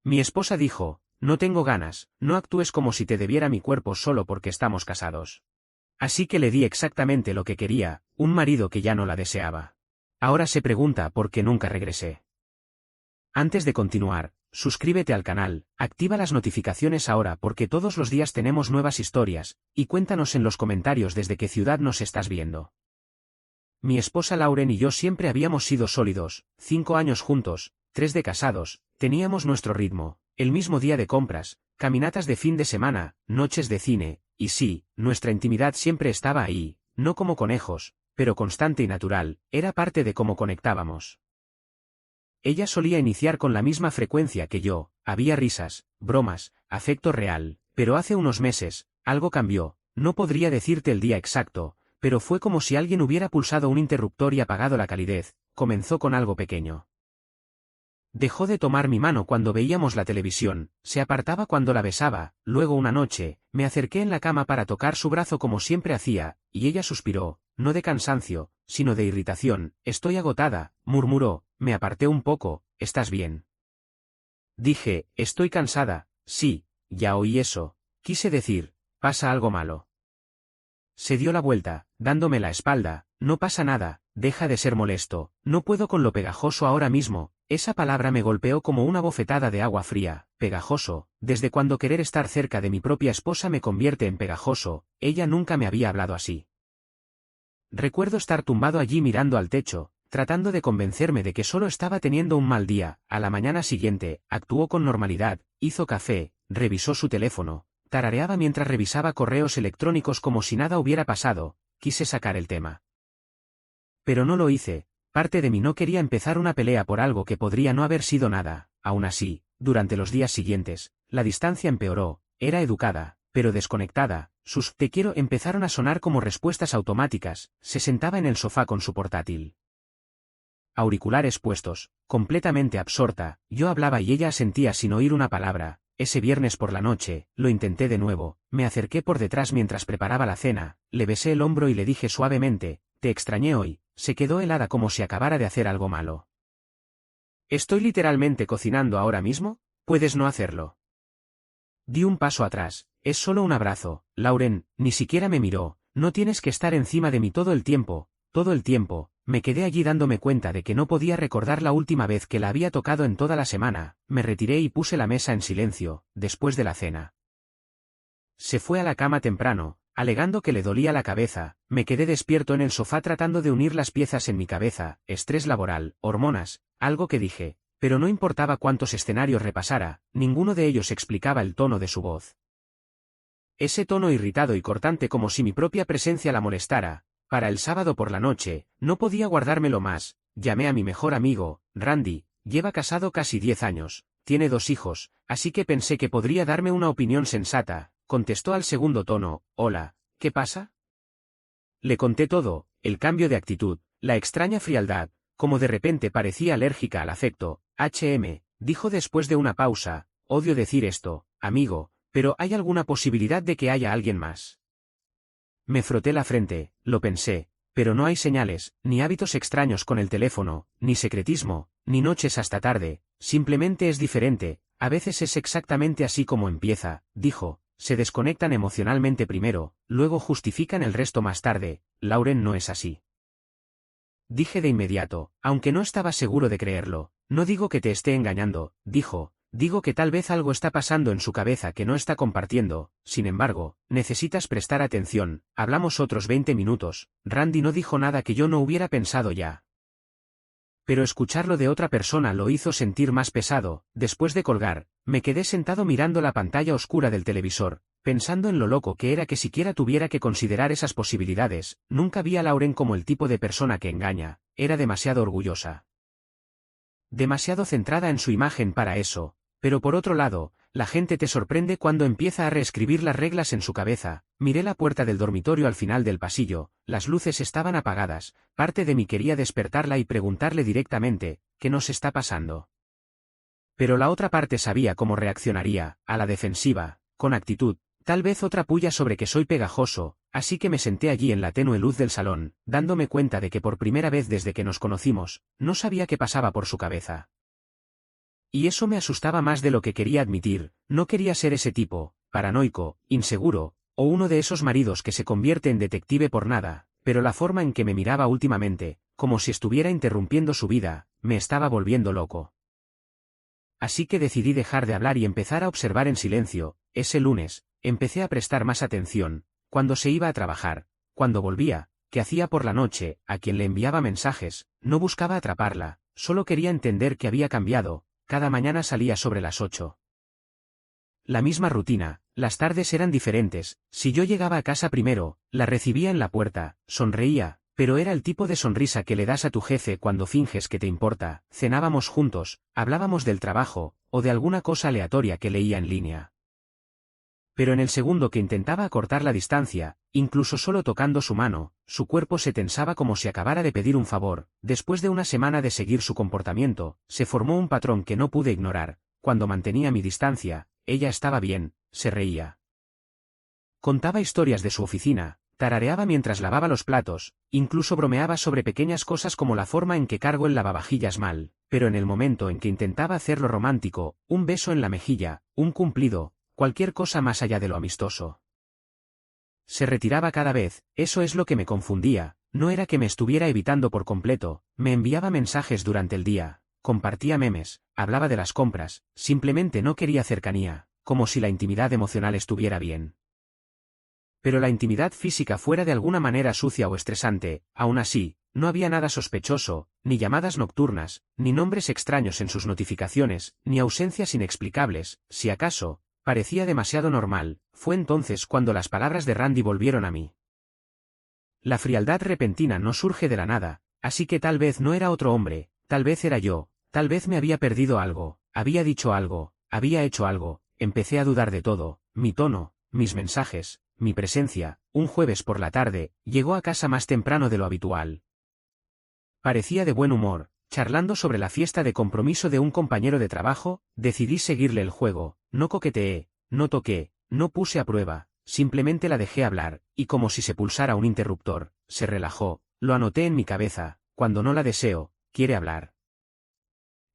Mi esposa dijo, no tengo ganas, no actúes como si te debiera mi cuerpo solo porque estamos casados. Así que le di exactamente lo que quería, un marido que ya no la deseaba. Ahora se pregunta por qué nunca regresé. Antes de continuar, suscríbete al canal, activa las notificaciones ahora porque todos los días tenemos nuevas historias, y cuéntanos en los comentarios desde qué ciudad nos estás viendo. Mi esposa Lauren y yo siempre habíamos sido sólidos, 5 años juntos, 3 de casados, teníamos nuestro ritmo, el mismo día de compras, caminatas de fin de semana, noches de cine, y sí, nuestra intimidad siempre estaba ahí, no como conejos, pero constante y natural, era parte de cómo conectábamos. Ella solía iniciar con la misma frecuencia que yo, había risas, bromas, afecto real, pero hace unos meses, algo cambió, no podría decirte el día exacto, pero fue como si alguien hubiera pulsado un interruptor y apagado la calidez, comenzó con algo pequeño. Dejó de tomar mi mano cuando veíamos la televisión, se apartaba cuando la besaba, luego una noche, me acerqué en la cama para tocar su brazo como siempre hacía, y ella suspiró, no de cansancio, sino de irritación, estoy agotada, murmuró, me aparté un poco, ¿estás bien? Dije, estoy cansada, sí, ya oí eso, quise decir, pasa algo malo. Se dio la vuelta, dándome la espalda, no pasa nada, deja de ser molesto, no puedo con lo pegajoso ahora mismo, esa palabra me golpeó como una bofetada de agua fría, pegajoso, desde cuando querer estar cerca de mi propia esposa me convierte en pegajoso, ella nunca me había hablado así. Recuerdo estar tumbado allí mirando al techo, tratando de convencerme de que solo estaba teniendo un mal día, a la mañana siguiente, actuó con normalidad, hizo café, revisó su teléfono, tarareaba mientras revisaba correos electrónicos como si nada hubiera pasado, quise sacar el tema. Pero no lo hice, parte de mí no quería empezar una pelea por algo que podría no haber sido nada, aún así, durante los días siguientes, la distancia empeoró, era educada, pero desconectada, sus te quiero empezaron a sonar como respuestas automáticas, se sentaba en el sofá con su portátil. Auriculares puestos, completamente absorta, yo hablaba y ella asentía sin oír una palabra. Ese viernes por la noche, lo intenté de nuevo, me acerqué por detrás mientras preparaba la cena, le besé el hombro y le dije suavemente, te extrañé hoy, se quedó helada como si acabara de hacer algo malo. ¿Estoy literalmente cocinando ahora mismo? ¿Puedes no hacerlo? Di un paso atrás, es solo un abrazo, Lauren, ni siquiera me miró, no tienes que estar encima de mí todo el tiempo, me quedé allí dándome cuenta de que no podía recordar la última vez que la había tocado en toda la semana, me retiré y puse la mesa en silencio, después de la cena. Se fue a la cama temprano, alegando que le dolía la cabeza, me quedé despierto en el sofá tratando de unir las piezas en mi cabeza, estrés laboral, hormonas, algo que dije, pero no importaba cuántos escenarios repasara, ninguno de ellos explicaba el tono de su voz. Ese tono irritado y cortante como si mi propia presencia la molestara. Para el sábado por la noche, no podía guardármelo más, llamé a mi mejor amigo, Randy, lleva casado casi 10 años, tiene 2 hijos, así que pensé que podría darme una opinión sensata, contestó al segundo tono, hola, ¿qué pasa? Le conté todo, el cambio de actitud, la extraña frialdad, como de repente parecía alérgica al afecto, dijo después de una pausa, odio decir esto, amigo, pero ¿hay alguna posibilidad de que haya alguien más? Me froté la frente, lo pensé, pero no hay señales, ni hábitos extraños con el teléfono, ni secretismo, ni noches hasta tarde, simplemente es diferente, a veces es exactamente así como empieza, dijo, se desconectan emocionalmente primero, luego justifican el resto más tarde, Lauren no es así. Dije de inmediato, aunque no estaba seguro de creerlo, no digo que te esté engañando, dijo. Digo que tal vez algo está pasando en su cabeza que no está compartiendo, sin embargo, necesitas prestar atención, hablamos otros 20 minutos, Randy no dijo nada que yo no hubiera pensado ya. Pero escucharlo de otra persona lo hizo sentir más pesado, después de colgar, me quedé sentado mirando la pantalla oscura del televisor, pensando en lo loco que era que siquiera tuviera que considerar esas posibilidades, nunca vi a Lauren como el tipo de persona que engaña, era demasiado orgullosa. Demasiado centrada en su imagen para eso. Pero por otro lado, la gente te sorprende cuando empieza a reescribir las reglas en su cabeza. Miré la puerta del dormitorio al final del pasillo, las luces estaban apagadas, parte de mí quería despertarla y preguntarle directamente, ¿qué nos está pasando? Pero la otra parte sabía cómo reaccionaría, a la defensiva, con actitud, tal vez otra puya sobre que soy pegajoso, así que me senté allí en la tenue luz del salón, dándome cuenta de que por primera vez desde que nos conocimos, no sabía qué pasaba por su cabeza. Y eso me asustaba más de lo que quería admitir. No quería ser ese tipo, paranoico, inseguro, o uno de esos maridos que se convierte en detective por nada, pero la forma en que me miraba últimamente, como si estuviera interrumpiendo su vida, me estaba volviendo loco. Así que decidí dejar de hablar y empezar a observar en silencio. Ese lunes, empecé a prestar más atención, cuando se iba a trabajar, cuando volvía, qué hacía por la noche, a quien le enviaba mensajes, no buscaba atraparla, solo quería entender que había cambiado. Cada mañana salía sobre las 8. La misma rutina, las tardes eran diferentes. Si yo llegaba a casa primero, la recibía en la puerta, sonreía, pero era el tipo de sonrisa que le das a tu jefe cuando finges que te importa. Cenábamos juntos, hablábamos del trabajo, o de alguna cosa aleatoria que leía en línea. Pero en el segundo que intentaba acortar la distancia, incluso solo tocando su mano, su cuerpo se tensaba como si acabara de pedir un favor. Después de una semana de seguir su comportamiento, se formó un patrón que no pude ignorar. Cuando mantenía mi distancia, ella estaba bien, se reía. Contaba historias de su oficina, tarareaba mientras lavaba los platos, incluso bromeaba sobre pequeñas cosas como la forma en que cargo el lavavajillas mal, pero en el momento en que intentaba hacerlo romántico, un beso en la mejilla, un cumplido, cualquier cosa más allá de lo amistoso. Se retiraba cada vez. Eso es lo que me confundía. No era que me estuviera evitando por completo, me enviaba mensajes durante el día, compartía memes, hablaba de las compras, simplemente no quería cercanía, como si la intimidad emocional estuviera bien. Pero la intimidad física fuera de alguna manera sucia o estresante. Aún así, no había nada sospechoso, ni llamadas nocturnas, ni nombres extraños en sus notificaciones, ni ausencias inexplicables. Si acaso, parecía demasiado normal. Fue entonces cuando las palabras de Randy volvieron a mí. La frialdad repentina no surge de la nada, así que tal vez no era otro hombre, tal vez era yo, tal vez me había perdido algo, había dicho algo, había hecho algo. Empecé a dudar de todo, mi tono, mis mensajes, mi presencia. Un jueves por la tarde, llegó a casa más temprano de lo habitual. Parecía de buen humor, charlando sobre la fiesta de compromiso de un compañero de trabajo. Decidí seguirle el juego, no coqueteé, no toqué, no puse a prueba, simplemente la dejé hablar, y como si se pulsara un interruptor, se relajó. Lo anoté en mi cabeza: cuando no la deseo, quiere hablar.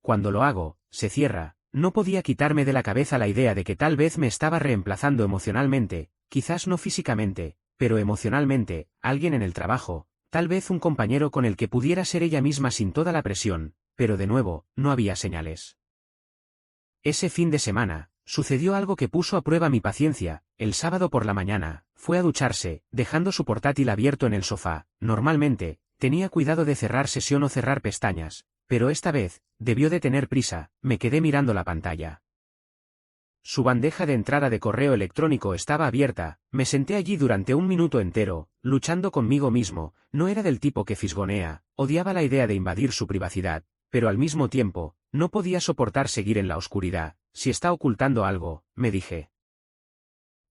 Cuando lo hago, se cierra. No podía quitarme de la cabeza la idea de que tal vez me estaba reemplazando emocionalmente, quizás no físicamente, pero emocionalmente, alguien en el trabajo, tal vez un compañero con el que pudiera ser ella misma sin toda la presión, pero de nuevo, no había señales. Ese fin de semana, sucedió algo que puso a prueba mi paciencia. El sábado por la mañana, fue a ducharse, dejando su portátil abierto en el sofá. Normalmente, tenía cuidado de cerrar sesión o cerrar pestañas, pero esta vez, debió de tener prisa. Me quedé mirando la pantalla. Su bandeja de entrada de correo electrónico estaba abierta. Me senté allí durante un minuto entero, luchando conmigo mismo. No era del tipo que fisgonea, odiaba la idea de invadir su privacidad, pero al mismo tiempo, no podía soportar seguir en la oscuridad. Si está ocultando algo, me dije.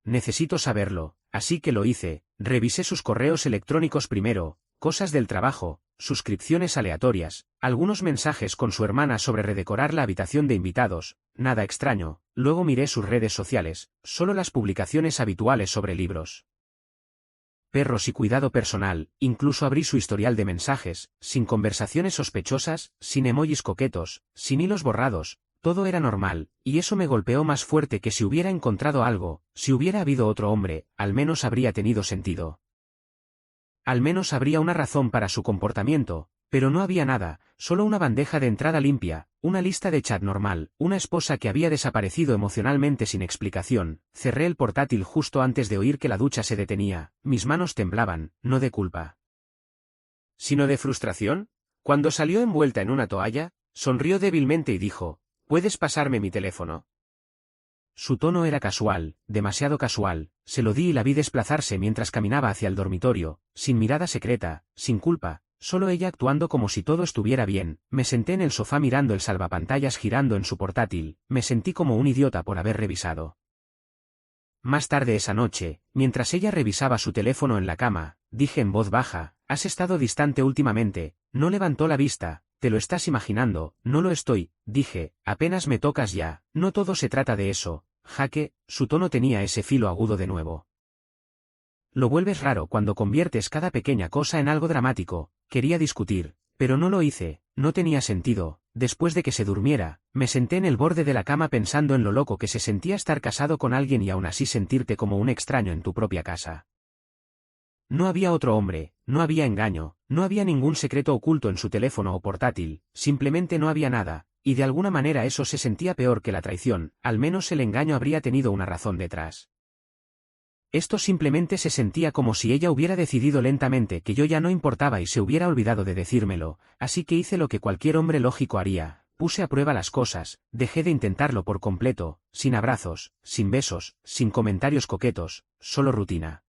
Necesito saberlo, así que lo hice. Revisé sus correos electrónicos primero, cosas del trabajo, suscripciones aleatorias, algunos mensajes con su hermana sobre redecorar la habitación de invitados, nada extraño. Luego miré sus redes sociales, solo las publicaciones habituales sobre libros, perros y cuidado personal. Incluso abrí su historial de mensajes, sin conversaciones sospechosas, sin emojis coquetos, sin hilos borrados. Todo era normal, y eso me golpeó más fuerte que si hubiera encontrado algo. Si hubiera habido otro hombre, al menos habría tenido sentido. Al menos habría una razón para su comportamiento, pero no había nada, solo una bandeja de entrada limpia, una lista de chat normal, una esposa que había desaparecido emocionalmente sin explicación. Cerré el portátil justo antes de oír que la ducha se detenía. Mis manos temblaban, no de culpa, sino de frustración. Cuando salió envuelta en una toalla, sonrió débilmente y dijo: ¿puedes pasarme mi teléfono? Su tono era casual, demasiado casual. Se lo di y la vi desplazarse mientras caminaba hacia el dormitorio, sin mirada secreta, sin culpa, solo ella actuando como si todo estuviera bien. Me senté en el sofá mirando el salvapantallas girando en su portátil. Me sentí como un idiota por haber revisado. Más tarde esa noche, mientras ella revisaba su teléfono en la cama, dije en voz baja: ¿has estado distante últimamente? No levantó la vista. ¿Te lo estás imaginando? No lo estoy, dije, apenas me tocas ya. No todo se trata de eso, Jaque. Su tono tenía ese filo agudo de nuevo. Lo vuelves raro cuando conviertes cada pequeña cosa en algo dramático. Quería discutir, pero no lo hice, no tenía sentido. después de que se durmiera, me senté en el borde de la cama pensando en lo loco que se sentía estar casado con alguien y aún así sentirte como un extraño en tu propia casa. No había otro hombre, no había engaño, no había ningún secreto oculto en su teléfono o portátil, simplemente no había nada, y de alguna manera eso se sentía peor que la traición, al menos el engaño habría tenido una razón detrás. Esto simplemente se sentía como si ella hubiera decidido lentamente que yo ya no importaba y se hubiera olvidado de decírmelo, así que hice lo que cualquier hombre lógico haría, puse a prueba las cosas, dejé de intentarlo por completo, sin abrazos, sin besos, sin comentarios coquetos, solo rutina.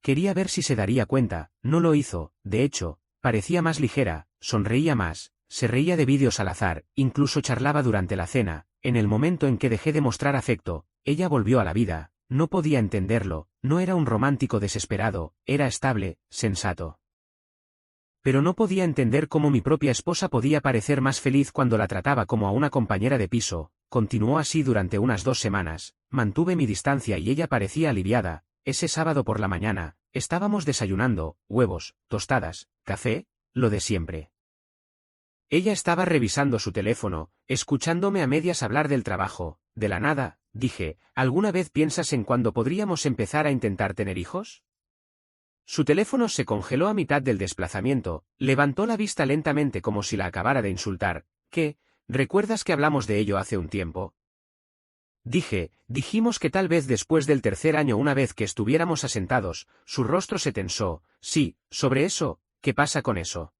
Quería ver si se daría cuenta, no lo hizo, de hecho, parecía más ligera, sonreía más, se reía de vídeos al azar, incluso charlaba durante la cena, en el momento en que dejé de mostrar afecto, ella volvió a la vida, no podía entenderlo, no era un romántico desesperado, era estable, sensato. Pero no podía entender cómo mi propia esposa podía parecer más feliz cuando la trataba como a una compañera de piso, continuó así durante unas 2 semanas, mantuve mi distancia y ella parecía aliviada. Ese sábado por la mañana, estábamos desayunando, huevos, tostadas, café, lo de siempre. Ella estaba revisando su teléfono, escuchándome a medias hablar del trabajo, de la nada, dije, ¿alguna vez piensas en cuándo podríamos empezar a intentar tener hijos? Su teléfono se congeló a mitad del desplazamiento, levantó la vista lentamente como si la acabara de insultar. ¿Qué? ¿Recuerdas que hablamos de ello hace un tiempo? Dijimos que tal vez después del 3er año una vez que estuviéramos asentados, su rostro se tensó. Sí, sobre eso, ¿qué pasa con eso?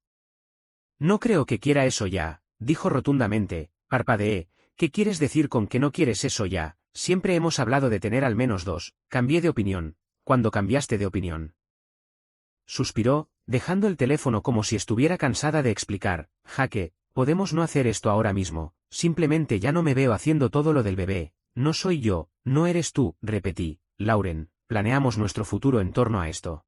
No creo que quiera eso ya, dijo rotundamente, parpadeé. ¿Qué quieres decir con que no quieres eso ya? Siempre hemos hablado de tener al menos 2, cambié de opinión. ¿Cuándo cambiaste de opinión? Suspiró, dejando el teléfono como si estuviera cansada de explicar. Jaque, podemos no hacer esto ahora mismo, simplemente ya no me veo haciendo todo lo del bebé. No soy yo, no eres tú, repetí. Lauren, planeamos nuestro futuro en torno a esto.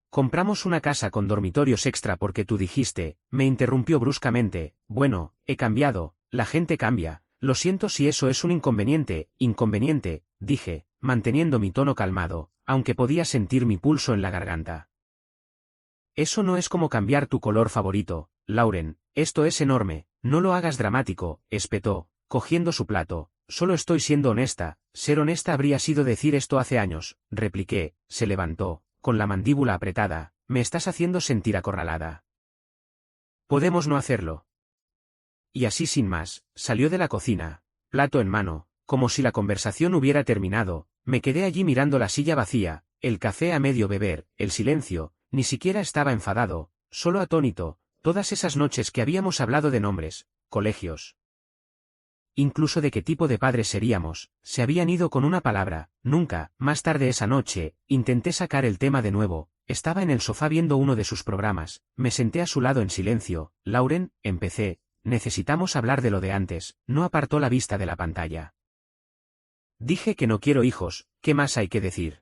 Compramos una casa con dormitorios extra porque tú dijiste, me interrumpió bruscamente, bueno, he cambiado, la gente cambia, lo siento si eso es un inconveniente, dije, manteniendo mi tono calmado, aunque podía sentir mi pulso en la garganta. Eso no es como cambiar tu color favorito, Lauren, esto es enorme, no lo hagas dramático, espetó, cogiendo su plato. Solo estoy siendo honesta, ser honesta habría sido decir esto hace años, repliqué, se levantó, con la mandíbula apretada, me estás haciendo sentir acorralada. Podemos no hacerlo. Y así sin más, salió de la cocina, plato en mano, como si la conversación hubiera terminado, me quedé allí mirando la silla vacía, el café a medio beber, el silencio, ni siquiera estaba enfadado, solo atónito, todas esas noches que habíamos hablado de nombres, colegios. Incluso de qué tipo de padres seríamos, se habían ido con una palabra, nunca. Más tarde esa noche, intenté sacar el tema de nuevo, estaba en el sofá viendo uno de sus programas, me senté a su lado en silencio. Lauren, empecé, necesitamos hablar de lo de antes, no apartó la vista de la pantalla. Dije que no quiero hijos, ¿qué más hay que decir?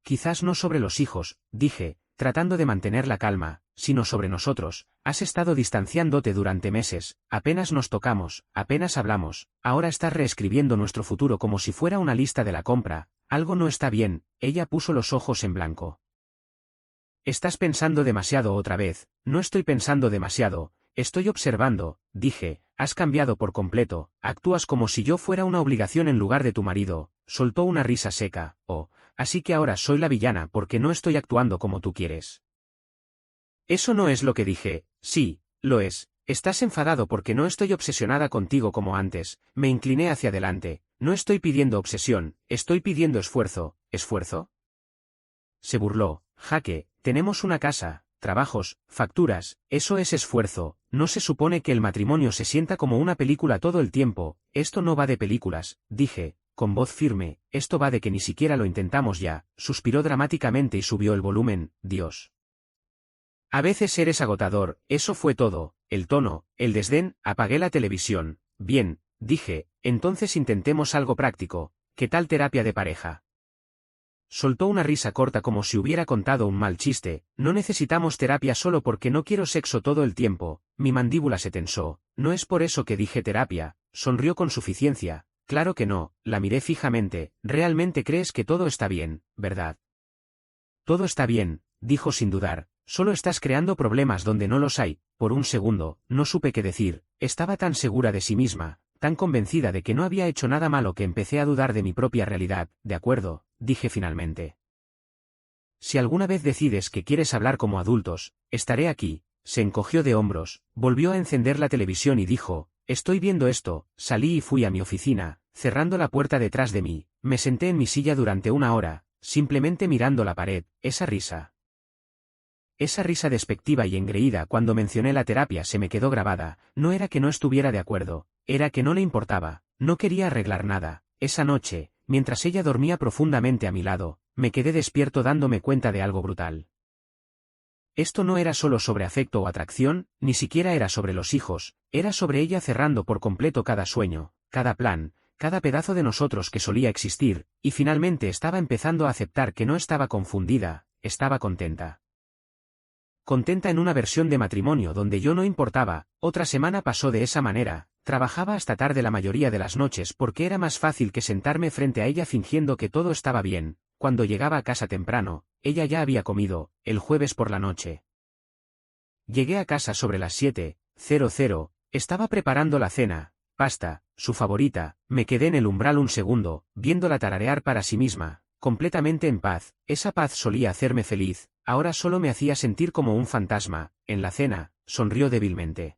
Quizás no sobre los hijos, dije, tratando de mantener la calma, sino sobre nosotros. Has estado distanciándote durante meses, apenas nos tocamos, apenas hablamos, ahora estás reescribiendo nuestro futuro como si fuera una lista de la compra, algo no está bien. Ella puso los ojos en blanco. Estás pensando demasiado otra vez. No estoy pensando demasiado, estoy observando, dije, has cambiado por completo, actúas como si yo fuera una obligación en lugar de tu marido. Soltó una risa seca. Oh, así que ahora soy la villana porque no estoy actuando como tú quieres. Eso no es lo que dije. Sí, lo es. Estás enfadado porque no estoy obsesionada contigo como antes. Me incliné hacia adelante. No estoy pidiendo obsesión, estoy pidiendo esfuerzo. ¿Esfuerzo? Se burló. Jaque, tenemos una casa, trabajos, facturas, eso es esfuerzo. No se supone que el matrimonio se sienta como una película todo el tiempo. Esto no va de películas, dije, con voz firme, esto va de que ni siquiera lo intentamos ya. Suspiró dramáticamente y subió el volumen. Dios. A veces eres agotador, eso fue todo, el tono, el desdén. Apagué la televisión. Bien, dije, entonces intentemos algo práctico. ¿Qué tal terapia de pareja? Soltó una risa corta como si hubiera contado un mal chiste. No necesitamos terapia solo porque no quiero sexo todo el tiempo. Mi mandíbula se tensó. No es por eso que dije terapia. Sonrió con suficiencia. Claro que no. La miré fijamente. Realmente crees que todo está bien, ¿verdad? Todo está bien, dijo sin dudar. Solo estás creando problemas donde no los hay. Por un segundo, no supe qué decir, estaba tan segura de sí misma, tan convencida de que no había hecho nada malo que empecé a dudar de mi propia realidad. De acuerdo, dije finalmente. Si alguna vez decides que quieres hablar como adultos, estaré aquí. Se encogió de hombros, volvió a encender la televisión y dijo, estoy viendo esto. Salí y fui a mi oficina, cerrando la puerta detrás de mí, me senté en mi silla durante una hora, simplemente mirando la pared. Esa risa despectiva y engreída cuando mencioné la terapia se me quedó grabada. No era que no estuviera de acuerdo, era que no le importaba, no quería arreglar nada. Esa noche, mientras ella dormía profundamente a mi lado, me quedé despierto dándome cuenta de algo brutal. Esto no era solo sobre afecto o atracción, ni siquiera era sobre los hijos, era sobre ella cerrando por completo cada sueño, cada plan, cada pedazo de nosotros que solía existir, y finalmente estaba empezando a aceptar que no estaba confundida, estaba contenta. Contenta en una versión de matrimonio donde yo no importaba. Otra semana pasó de esa manera, trabajaba hasta tarde la mayoría de las noches porque era más fácil que sentarme frente a ella fingiendo que todo estaba bien. Cuando llegaba a casa temprano, ella ya había comido, el jueves por la noche. Llegué a casa sobre las 7:00, estaba preparando la cena, pasta, su favorita. Me quedé en el umbral un segundo, viéndola tararear para sí misma, completamente en paz. Esa paz solía hacerme feliz, ahora solo me hacía sentir como un fantasma. En la cena, sonrió débilmente.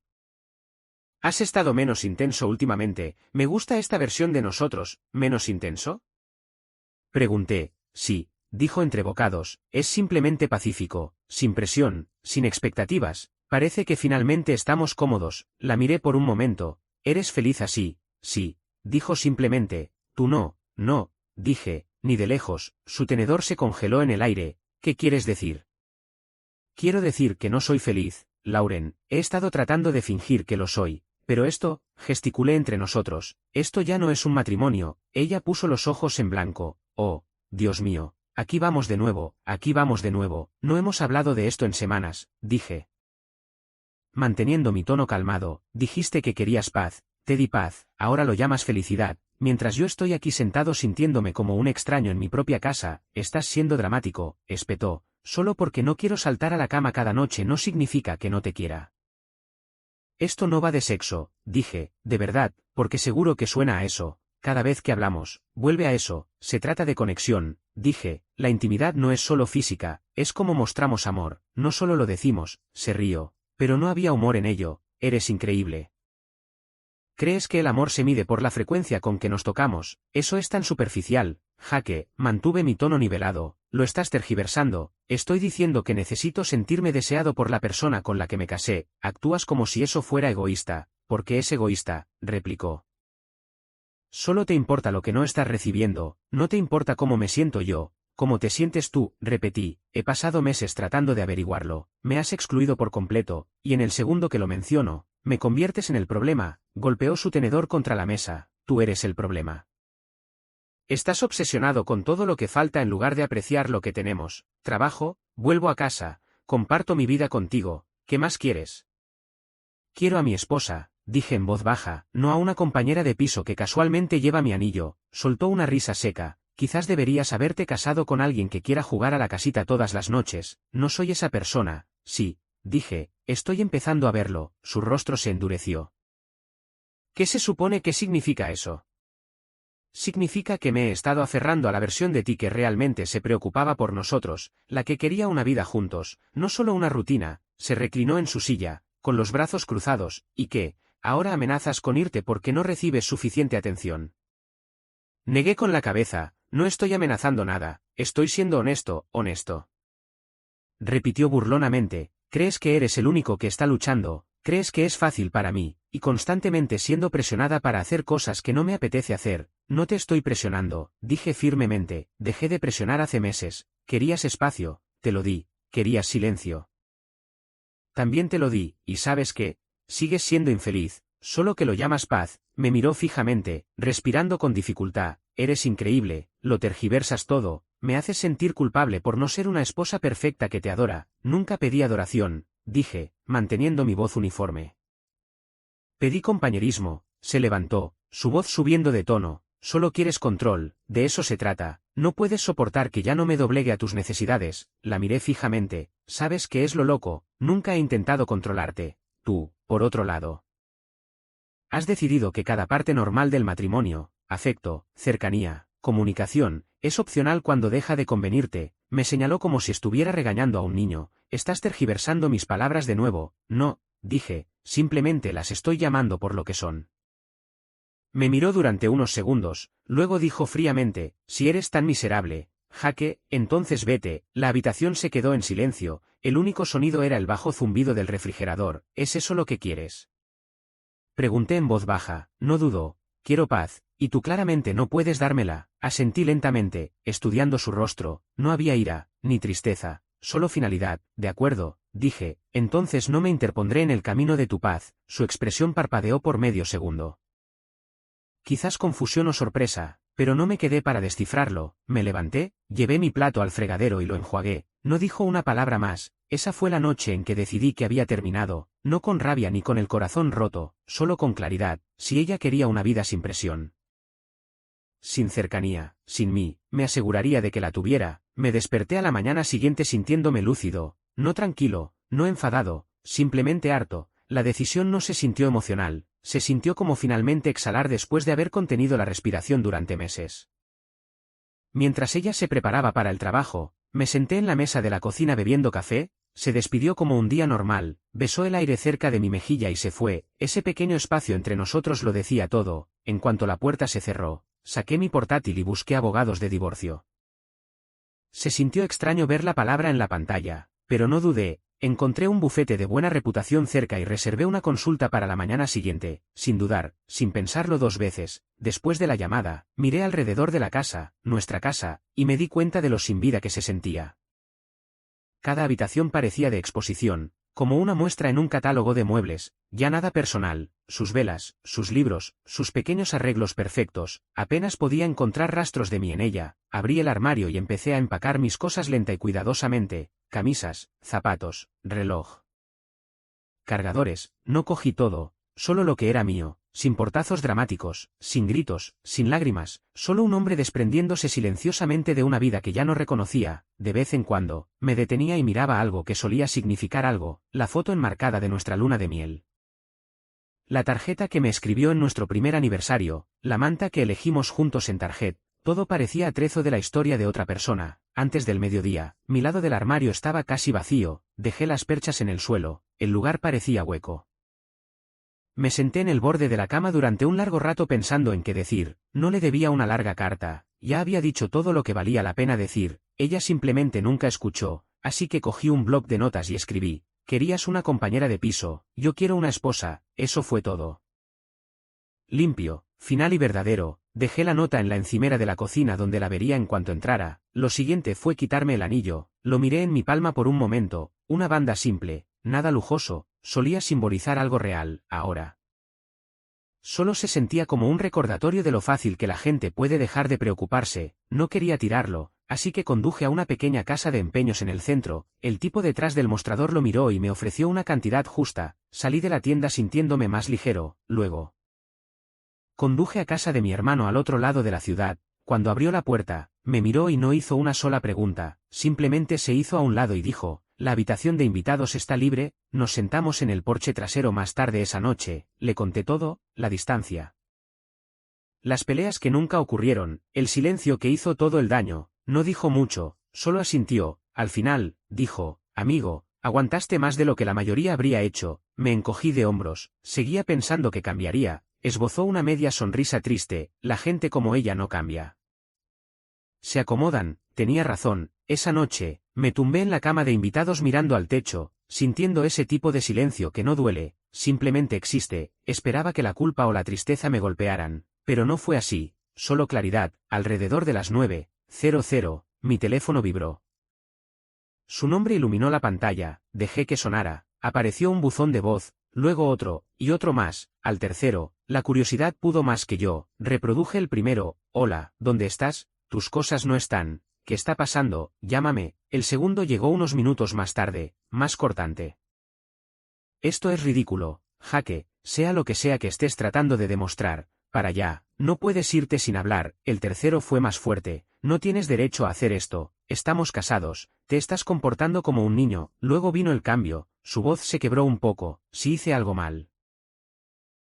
¿Has estado menos intenso últimamente? Me gusta esta versión de nosotros. ¿Menos intenso? Pregunté. Sí, dijo entre bocados, es simplemente pacífico, sin presión, sin expectativas. Parece que finalmente estamos cómodos. La miré por un momento. ¿Eres feliz así? Sí, dijo simplemente. Tú no, dije, ni de lejos. Su tenedor se congeló en el aire. ¿Qué quieres decir? Quiero decir que no soy feliz, Lauren. He estado tratando de fingir que lo soy, pero esto, gesticulé entre nosotros, esto ya no es un matrimonio. Ella puso los ojos en blanco. Oh, Dios mío, aquí vamos de nuevo, no hemos hablado de esto en semanas, dije. Manteniendo mi tono calmado, dijiste que querías paz, te di paz, ahora lo llamas felicidad. Mientras yo estoy aquí sentado sintiéndome como un extraño en mi propia casa, estás siendo dramático, espetó. Solo porque no quiero saltar a la cama cada noche no significa que no te quiera. Esto no va de sexo, dije, de verdad, porque seguro que suena a eso. Cada vez que hablamos, vuelve a eso, se trata de conexión, dije, la intimidad no es solo física, es como mostramos amor, no solo lo decimos. Se rió, pero no había humor en ello. Eres increíble. ¿Crees que el amor se mide por la frecuencia con que nos tocamos? Eso es tan superficial. Jaque, mantuve mi tono nivelado. Lo estás tergiversando. Estoy diciendo que necesito sentirme deseado por la persona con la que me casé. Actúas como si eso fuera egoísta. ¿Por qué es egoísta?, replicó. Solo te importa lo que no estás recibiendo, no te importa cómo me siento yo, cómo te sientes tú, repetí. He pasado meses tratando de averiguarlo, me has excluido por completo, y en el segundo que lo menciono, me conviertes en el problema. Golpeó su tenedor contra la mesa. Tú eres el problema. Estás obsesionado con todo lo que falta en lugar de apreciar lo que tenemos. Trabajo, vuelvo a casa, comparto mi vida contigo. ¿Qué más quieres? Quiero a mi esposa, dije en voz baja, no a una compañera de piso que casualmente lleva mi anillo. Soltó una risa seca. Quizás deberías haberte casado con alguien que quiera jugar a la casita todas las noches. No soy esa persona. Sí, dije, estoy empezando a verlo. Su rostro se endureció. ¿Qué se supone que significa eso? Significa que me he estado aferrando a la versión de ti que realmente se preocupaba por nosotros, la que quería una vida juntos, no solo una rutina. Se reclinó en su silla, con los brazos cruzados, y que, ahora amenazas con irte porque no recibes suficiente atención. Negué con la cabeza. No estoy amenazando nada, estoy siendo honesto. Repitió burlonamente. ¿Crees que eres el único que está luchando? ¿Crees que es fácil para mí, y constantemente siendo presionada para hacer cosas que no me apetece hacer? No te estoy presionando, dije firmemente. Dejé de presionar hace meses. Querías espacio, te lo di. Querías silencio. También te lo di, y sabes que, sigues siendo infeliz, solo que lo llamas paz. Me miró fijamente, respirando con dificultad. Eres increíble, lo tergiversas todo, me haces sentir culpable por no ser una esposa perfecta que te adora. Nunca pedí adoración, dije, manteniendo mi voz uniforme. Pedí compañerismo. Se levantó, su voz subiendo de tono. solo quieres control, de eso se trata, no puedes soportar que ya no me doblegue a tus necesidades. La miré fijamente. ¿Sabes qué es lo loco? Nunca he intentado controlarte. Tú, por otro lado, has decidido que cada parte normal del matrimonio, afecto, cercanía, comunicación, es opcional cuando deja de convenirte. Me señaló como si estuviera regañando a un niño. Estás tergiversando mis palabras de nuevo. No, dije, simplemente las estoy llamando por lo que son. Me miró durante unos segundos, luego dijo fríamente, si eres tan miserable, Jake, entonces vete. La habitación se quedó en silencio, el único sonido era el bajo zumbido del refrigerador. ¿Es eso lo que quieres? Pregunté en voz baja. No dudo, quiero paz, y tú claramente no puedes dármela. Asentí lentamente, estudiando su rostro. No había ira, ni tristeza, solo finalidad. De acuerdo, dije, entonces no me interpondré en el camino de tu paz. Su expresión parpadeó por medio segundo. Quizás confusión o sorpresa, pero no me quedé para descifrarlo. Me levanté, llevé mi plato al fregadero y lo enjuagué. No dijo una palabra más. Esa fue la noche en que decidí que había terminado, no con rabia ni con el corazón roto, solo con claridad. Si ella quería una vida sin presión, sin cercanía, sin mí, me aseguraría de que la tuviera. Me desperté a la mañana siguiente sintiéndome lúcido, no tranquilo, no enfadado, simplemente harto. La decisión no se sintió emocional, se sintió como finalmente exhalar después de haber contenido la respiración durante meses. Mientras ella se preparaba para el trabajo, me senté en la mesa de la cocina bebiendo café. Se despidió como un día normal, besó el aire cerca de mi mejilla y se fue. Ese pequeño espacio entre nosotros lo decía todo. En cuanto la puerta se cerró, saqué mi portátil y busqué abogados de divorcio. Se sintió extraño ver la palabra en la pantalla, pero no dudé. Encontré un bufete de buena reputación cerca y reservé una consulta para la mañana siguiente, sin dudar, sin pensarlo dos veces. Después de la llamada, miré alrededor de la casa, nuestra casa, y me di cuenta de lo sin vida que se sentía. Cada habitación parecía de exposición, como una muestra en un catálogo de muebles, ya nada personal, sus velas, sus libros, sus pequeños arreglos perfectos. Apenas podía encontrar rastros de mí en ella. Abrí el armario y empecé a empacar mis cosas lenta y cuidadosamente, camisas, zapatos, reloj, cargadores. No cogí todo, solo lo que era mío, sin portazos dramáticos, sin gritos, sin lágrimas, solo un hombre desprendiéndose silenciosamente de una vida que ya no reconocía. De vez en cuando, me detenía y miraba algo que solía significar algo, la foto enmarcada de nuestra luna de miel, la tarjeta que me escribió en nuestro primer aniversario, la manta que elegimos juntos en Target. Todo parecía atrezo de la historia de otra persona. Antes del mediodía, mi lado del armario estaba casi vacío, dejé las perchas en el suelo, el lugar parecía hueco. Me senté en el borde de la cama durante un largo rato pensando en qué decir. No le debía una larga carta, ya había dicho todo lo que valía la pena decir. Ella simplemente nunca escuchó, así que cogí un bloc de notas y escribí: querías una compañera de piso, yo quiero una esposa. Eso fue todo. Limpio, final y verdadero. Dejé la nota en la encimera de la cocina donde la vería en cuanto entrara. Lo siguiente fue quitarme el anillo. Lo miré en mi palma por un momento. Una banda simple, nada lujoso, solía simbolizar algo real. Ahora solo se sentía como un recordatorio de lo fácil que la gente puede dejar de preocuparse. No quería tirarlo, así que conduje a una pequeña casa de empeños en el centro. El tipo detrás del mostrador lo miró y me ofreció una cantidad justa. Salí de la tienda sintiéndome más ligero. Luego conduje a casa de mi hermano al otro lado de la ciudad. Cuando abrió la puerta, me miró y no hizo una sola pregunta, simplemente se hizo a un lado y dijo: la habitación de invitados está libre. Nos sentamos en el porche trasero más tarde esa noche, le conté todo, la distancia, las peleas que nunca ocurrieron, el silencio que hizo todo el daño. No dijo mucho, solo asintió. Al final, dijo: amigo, aguantaste más de lo que la mayoría habría hecho. Me encogí de hombros, seguía pensando que cambiaría. Esbozó una media sonrisa triste. La gente como ella no cambia. Se acomodan. Tenía razón. Esa noche, me tumbé en la cama de invitados mirando al techo, sintiendo ese tipo de silencio que no duele, simplemente existe. Esperaba que la culpa o la tristeza me golpearan, pero no fue así, solo claridad. Alrededor de las 9:00, mi teléfono vibró. Su nombre iluminó la pantalla. Dejé que sonara. Apareció un buzón de voz, luego otro, y otro más. Al tercero, la curiosidad pudo más que yo. Reproduje el primero: hola, ¿dónde estás? Tus cosas no están. ¿Qué está pasando? Llámame. El segundo llegó unos minutos más tarde, más cortante. Esto es ridículo, Jake, sea lo que sea que estés tratando de demostrar. Para allá. no puedes irte sin hablar. El tercero fue más fuerte, no tienes derecho a hacer esto, estamos casados, te estás comportando como un niño. Luego vino el cambio, su voz se quebró un poco, si hice algo mal.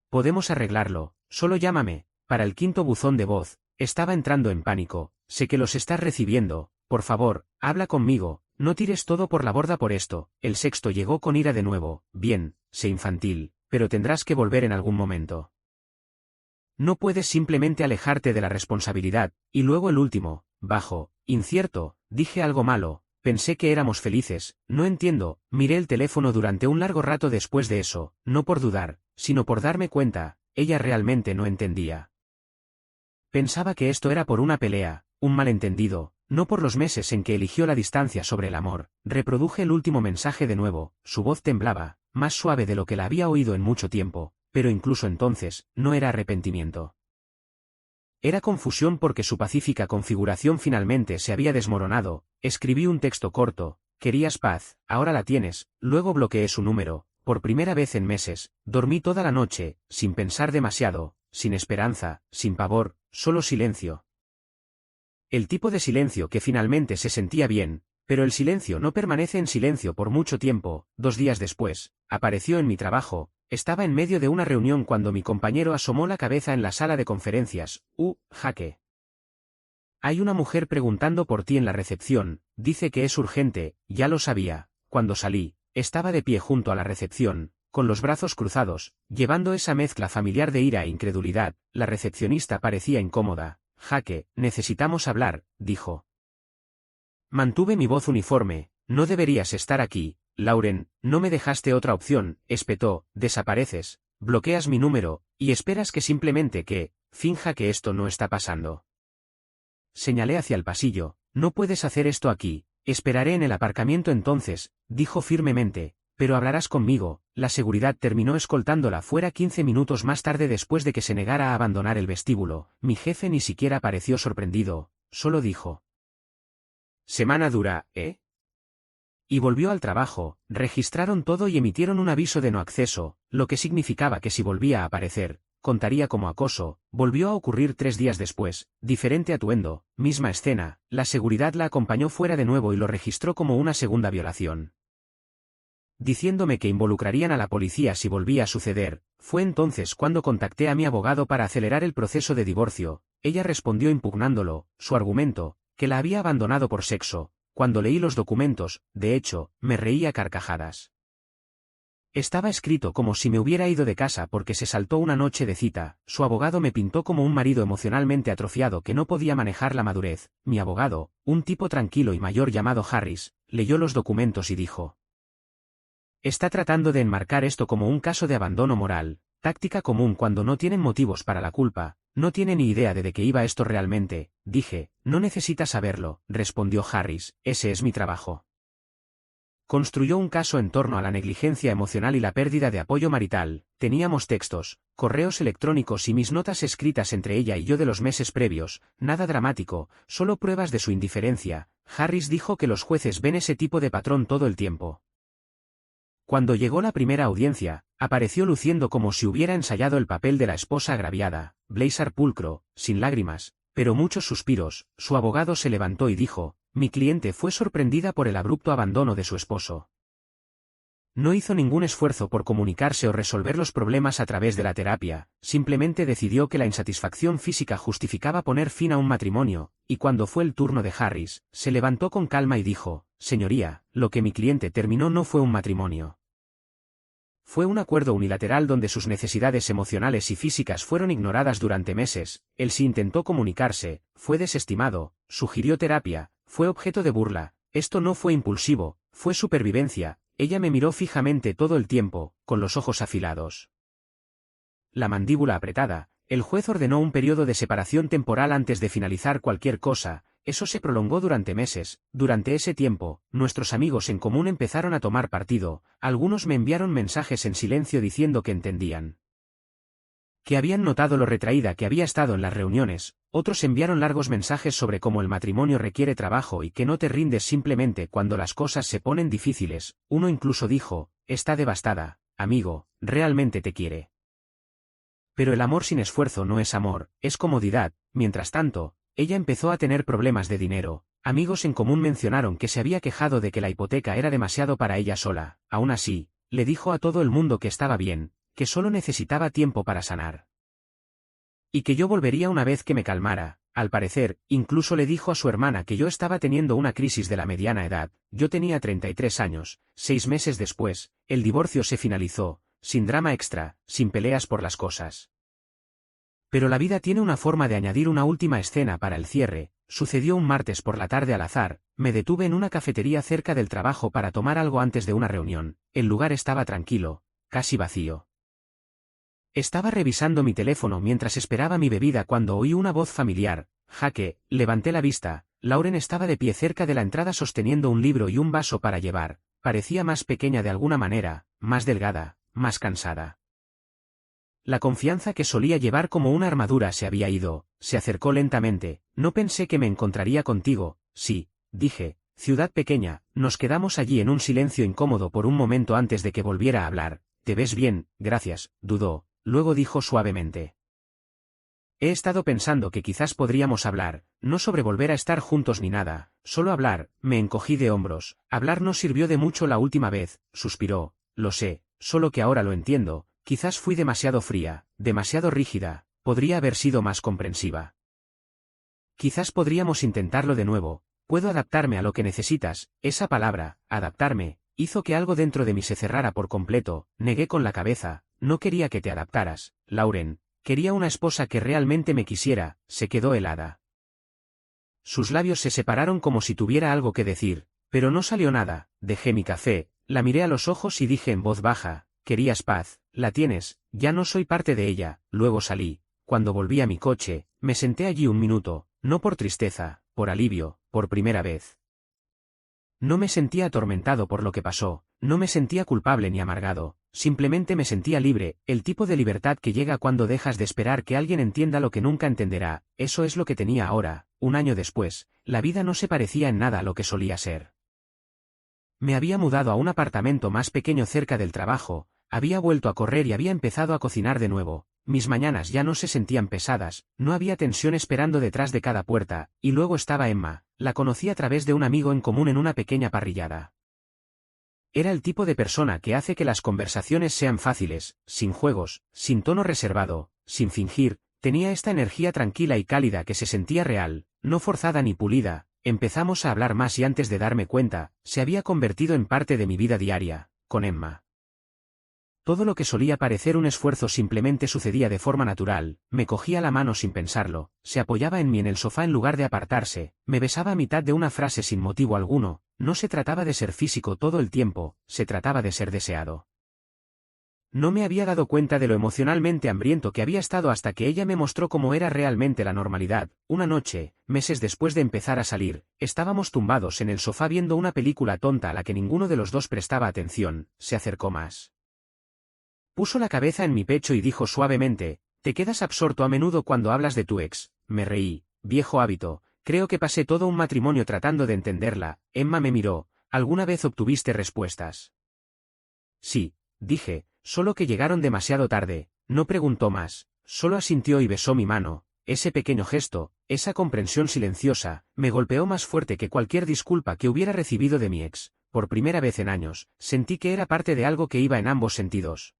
Podemos arreglarlo, solo llámame. Para el quinto buzón de voz, estaba entrando en pánico, sé que los estás recibiendo, por favor, habla conmigo, no tires todo por la borda por esto. El sexto llegó con ira de nuevo, bien, sé infantil, pero tendrás que volver en algún momento. No puedes simplemente alejarte de la responsabilidad. Y luego el último, bajo, incierto, dije algo malo, pensé que éramos felices, no entiendo. Miré el teléfono durante un largo rato después de eso, no por dudar, sino por darme cuenta, ella realmente no entendía. Pensaba que esto era por una pelea, un malentendido, no por los meses en que eligió la distancia sobre el amor. Reproduje el último mensaje de nuevo, su voz temblaba, más suave de lo que la había oído en mucho tiempo, pero incluso entonces, no era arrepentimiento. Era confusión porque su pacífica configuración finalmente se había desmoronado. Escribí un texto corto, querías paz, ahora la tienes. Luego bloqueé su número, por primera vez en meses, dormí toda la noche, sin pensar demasiado, sin esperanza, sin pavor, solo silencio. El tipo de silencio que finalmente se sentía bien, pero el silencio no permanece en silencio por mucho tiempo. 2 días después, apareció en mi trabajo, estaba en medio de una reunión cuando mi compañero asomó la cabeza en la sala de conferencias. Jaque. Hay una mujer preguntando por ti en la recepción, dice que es urgente. Ya lo sabía. Cuando salí, estaba de pie junto a la recepción, con los brazos cruzados, llevando esa mezcla familiar de ira e incredulidad. La recepcionista parecía incómoda. Jaque, necesitamos hablar, dijo. Mantuve mi voz uniforme. No deberías estar aquí, Lauren, no me dejaste otra opción, espetó. Desapareces, bloqueas mi número, y esperas que simplemente finja que esto no está pasando. Señalé hacia el pasillo. No puedes hacer esto aquí, esperaré en el aparcamiento entonces, dijo firmemente, pero hablarás conmigo. La seguridad terminó escoltándola fuera 15 minutos más tarde después de que se negara a abandonar el vestíbulo. Mi jefe ni siquiera pareció sorprendido, solo dijo: «Semana dura, ¿eh?» Y volvió al trabajo. Registraron todo y emitieron un aviso de no acceso, lo que significaba que si volvía a aparecer, contaría como acoso. Volvió a ocurrir 3 días después, diferente atuendo, misma escena. La seguridad la acompañó fuera de nuevo y lo registró como una segunda violación, diciéndome que involucrarían a la policía si volvía a suceder. Fue entonces cuando contacté a mi abogado para acelerar el proceso de divorcio. Ella respondió impugnándolo, su argumento, que la había abandonado por sexo. Cuando leí los documentos, de hecho, me reí a carcajadas. Estaba escrito como si me hubiera ido de casa porque se saltó una noche de cita. Su abogado me pintó como un marido emocionalmente atrofiado que no podía manejar la madurez. Mi abogado, un tipo tranquilo y mayor llamado Harris, leyó los documentos y dijo: «Está tratando de enmarcar esto como un caso de abandono moral, táctica común cuando no tienen motivos para la culpa. No tiene ni idea de qué iba esto realmente». Dije: «No necesita saberlo», respondió Harris, «ese es mi trabajo». Construyó un caso en torno a la negligencia emocional y la pérdida de apoyo marital. Teníamos textos, correos electrónicos y mis notas escritas entre ella y yo de los meses previos, nada dramático, solo pruebas de su indiferencia. Harris dijo que los jueces ven ese tipo de patrón todo el tiempo. Cuando llegó la primera audiencia, apareció luciendo como si hubiera ensayado el papel de la esposa agraviada, blazer pulcro, sin lágrimas, pero muchos suspiros. Su abogado se levantó y dijo: «Mi cliente fue sorprendida por el abrupto abandono de su esposo. No hizo ningún esfuerzo por comunicarse o resolver los problemas a través de la terapia, simplemente decidió que la insatisfacción física justificaba poner fin a un matrimonio». Y cuando fue el turno de Harris, se levantó con calma y dijo: «Señoría, lo que mi cliente terminó no fue un matrimonio. Fue un acuerdo unilateral donde sus necesidades emocionales y físicas fueron ignoradas durante meses. Él sí intentó comunicarse, fue desestimado, sugirió terapia, fue objeto de burla. Esto no fue impulsivo, fue supervivencia». Ella me miró fijamente todo el tiempo, con los ojos afilados, la mandíbula apretada. El juez ordenó un periodo de separación temporal antes de finalizar cualquier cosa. Eso se prolongó durante meses. Durante ese tiempo, nuestros amigos en común empezaron a tomar partido. Algunos me enviaron mensajes en silencio diciendo que entendían, que habían notado lo retraída que había estado en las reuniones. Otros enviaron largos mensajes sobre cómo el matrimonio requiere trabajo y que no te rindes simplemente cuando las cosas se ponen difíciles. Uno incluso dijo: «Está devastada, amigo, realmente te quiere». Pero el amor sin esfuerzo no es amor, es comodidad. Mientras tanto, ella empezó a tener problemas de dinero. Amigos en común mencionaron que se había quejado de que la hipoteca era demasiado para ella sola. Aún así, le dijo a todo el mundo que estaba bien, que solo necesitaba tiempo para sanar. Y que yo volvería una vez que me calmara. Al parecer, incluso le dijo a su hermana que yo estaba teniendo una crisis de la mediana edad. Yo tenía 33 años, 6 meses después, el divorcio se finalizó, sin drama extra, sin peleas por las cosas. Pero la vida tiene una forma de añadir una última escena para el cierre. Sucedió un martes por la tarde al azar, me detuve en una cafetería cerca del trabajo para tomar algo antes de una reunión. El lugar estaba tranquilo, casi vacío. Estaba revisando mi teléfono mientras esperaba mi bebida cuando oí una voz familiar. Jaque, levanté la vista. Lauren estaba de pie cerca de la entrada sosteniendo un libro y un vaso para llevar. Parecía más pequeña de alguna manera, más delgada, más cansada. La confianza que solía llevar como una armadura se había ido. Se acercó lentamente. No pensé que me encontraría contigo. Sí, dije. Ciudad pequeña. Nos quedamos allí en un silencio incómodo por un momento antes de que volviera a hablar. Te ves bien, gracias, dudó. Luego dijo suavemente. He estado pensando que quizás podríamos hablar, no sobre volver a estar juntos ni nada, solo hablar. Me encogí de hombros. Hablar no sirvió de mucho la última vez, suspiró. Lo sé, solo que ahora lo entiendo. Quizás fui demasiado fría, demasiado rígida, podría haber sido más comprensiva. Quizás podríamos intentarlo de nuevo. Puedo adaptarme a lo que necesitas. Esa palabra, adaptarme, hizo que algo dentro de mí se cerrara por completo. Negué con la cabeza. No quería que te adaptaras, Lauren. Quería una esposa que realmente me quisiera. Se quedó helada. Sus labios se separaron como si tuviera algo que decir, pero no salió nada. Dejé mi café, la miré a los ojos y dije en voz baja, querías paz, la tienes, ya no soy parte de ella. Luego salí. Cuando volví a mi coche, me senté allí un minuto, no por tristeza, por alivio, por primera vez. No me sentía atormentado por lo que pasó, no me sentía culpable ni amargado, simplemente me sentía libre, el tipo de libertad que llega cuando dejas de esperar que alguien entienda lo que nunca entenderá. Eso es lo que tenía ahora. Un año después, la vida no se parecía en nada a lo que solía ser. Me había mudado a un apartamento más pequeño cerca del trabajo, había vuelto a correr y había empezado a cocinar de nuevo. Mis mañanas ya no se sentían pesadas, no había tensión esperando detrás de cada puerta. Y luego estaba Emma. La conocí a través de un amigo en común en una pequeña parrillada. Era el tipo de persona que hace que las conversaciones sean fáciles, sin juegos, sin tono reservado, sin fingir. Tenía esta energía tranquila y cálida que se sentía real, no forzada ni pulida. Empezamos a hablar más y antes de darme cuenta, se había convertido en parte de mi vida diaria, con Emma. Todo lo que solía parecer un esfuerzo simplemente sucedía de forma natural. Me cogía la mano sin pensarlo, se apoyaba en mí en el sofá en lugar de apartarse, me besaba a mitad de una frase sin motivo alguno. No se trataba de ser físico todo el tiempo, se trataba de ser deseado. No me había dado cuenta de lo emocionalmente hambriento que había estado hasta que ella me mostró cómo era realmente la normalidad. Una noche, meses después de empezar a salir, estábamos tumbados en el sofá viendo una película tonta a la que ninguno de los dos prestaba atención. Se acercó más. Puso la cabeza en mi pecho y dijo suavemente, «Te quedas absorto a menudo cuando hablas de tu ex». Me reí. Viejo hábito. Creo que pasé todo un matrimonio tratando de entenderla. Emma me miró. ¿Alguna vez obtuviste respuestas? Sí, dije, solo que llegaron demasiado tarde. No preguntó más, solo asintió y besó mi mano. Ese pequeño gesto, esa comprensión silenciosa, me golpeó más fuerte que cualquier disculpa que hubiera recibido de mi ex. Por primera vez en años, sentí que era parte de algo que iba en ambos sentidos.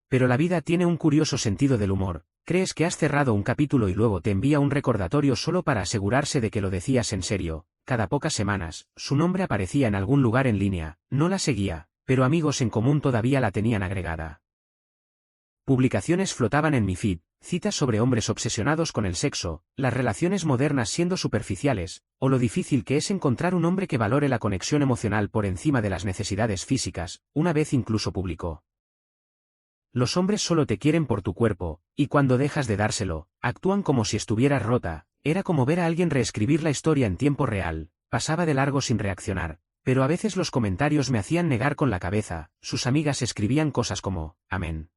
Pero la vida tiene un curioso sentido del humor. Crees que has cerrado un capítulo y luego te envía un recordatorio solo para asegurarse de que lo decías en serio. Cada pocas semanas, su nombre aparecía en algún lugar en línea. No la seguía, pero amigos en común todavía la tenían agregada. Publicaciones flotaban en mi feed, citas sobre hombres obsesionados con el sexo, las relaciones modernas siendo superficiales, o lo difícil que es encontrar un hombre que valore la conexión emocional por encima de las necesidades físicas. Una vez incluso publicó: «Los hombres solo te quieren por tu cuerpo, y cuando dejas de dárselo, actúan como si estuvieras rota». Era como ver a alguien reescribir la historia en tiempo real. Pasaba de largo sin reaccionar, pero a veces los comentarios me hacían negar con la cabeza. Sus amigas escribían cosas como, «Amén».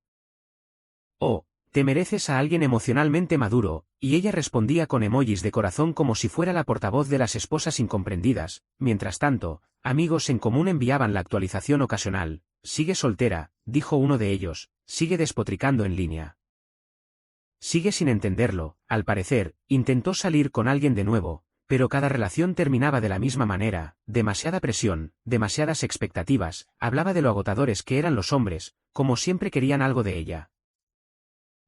«Oh, te mereces a alguien emocionalmente maduro», y ella respondía con emojis de corazón como si fuera la portavoz de las esposas incomprendidas. Mientras tanto, amigos en común enviaban la actualización ocasional. «Sigue soltera», dijo uno de ellos, «sigue despotricando en línea». Sigue sin entenderlo, al parecer, intentó salir con alguien de nuevo, pero cada relación terminaba de la misma manera, demasiada presión, demasiadas expectativas, hablaba de lo agotadores que eran los hombres, como siempre querían algo de ella.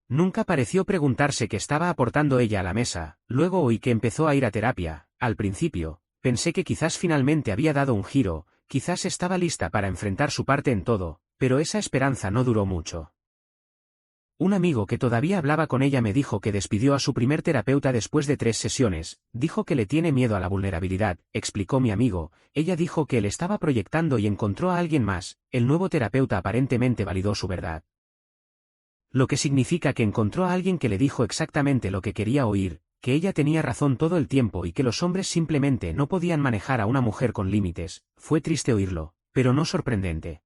Nunca pareció preguntarse qué estaba aportando ella a la mesa, luego oí que empezó a ir a terapia, al principio, pensé que quizás finalmente había dado un giro, quizás estaba lista para enfrentar su parte en todo, pero esa esperanza no duró mucho. Un amigo que todavía hablaba con ella me dijo que despidió a su primer terapeuta después de 3 sesiones, dijo que le tiene miedo a la vulnerabilidad, explicó mi amigo, ella dijo que él estaba proyectando y encontró a alguien más, el nuevo terapeuta aparentemente validó su verdad. Lo que significa que encontró a alguien que le dijo exactamente lo que quería oír, que ella tenía razón todo el tiempo y que los hombres simplemente no podían manejar a una mujer con límites. Fue triste oírlo, pero no sorprendente.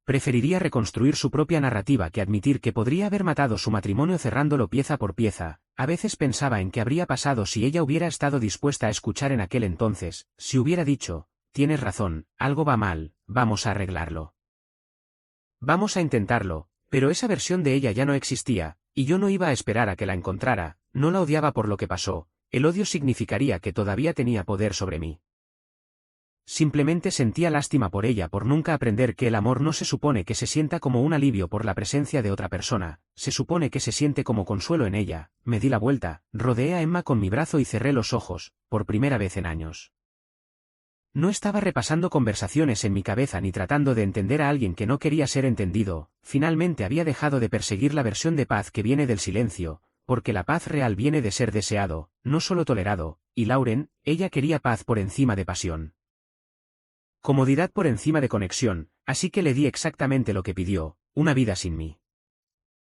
Preferiría reconstruir su propia narrativa que admitir que podría haber matado su matrimonio cerrándolo pieza por pieza. A veces pensaba en qué habría pasado si ella hubiera estado dispuesta a escuchar en aquel entonces, si hubiera dicho, tienes razón, algo va mal, vamos a arreglarlo. Vamos a intentarlo, pero esa versión de ella ya no existía, y yo no iba a esperar a que la encontrara, no la odiaba por lo que pasó, el odio significaría que todavía tenía poder sobre mí. Simplemente sentía lástima por ella por nunca aprender que el amor no se supone que se sienta como un alivio por la presencia de otra persona, se supone que se siente como consuelo en ella. Me di la vuelta, rodeé a Emma con mi brazo y cerré los ojos, por primera vez en años. No estaba repasando conversaciones en mi cabeza ni tratando de entender a alguien que no quería ser entendido, finalmente había dejado de perseguir la versión de paz que viene del silencio, porque la paz real viene de ser deseado, no solo tolerado, y Lauren, ella quería paz por encima de pasión. Comodidad por encima de conexión, así que le di exactamente lo que pidió, una vida sin mí.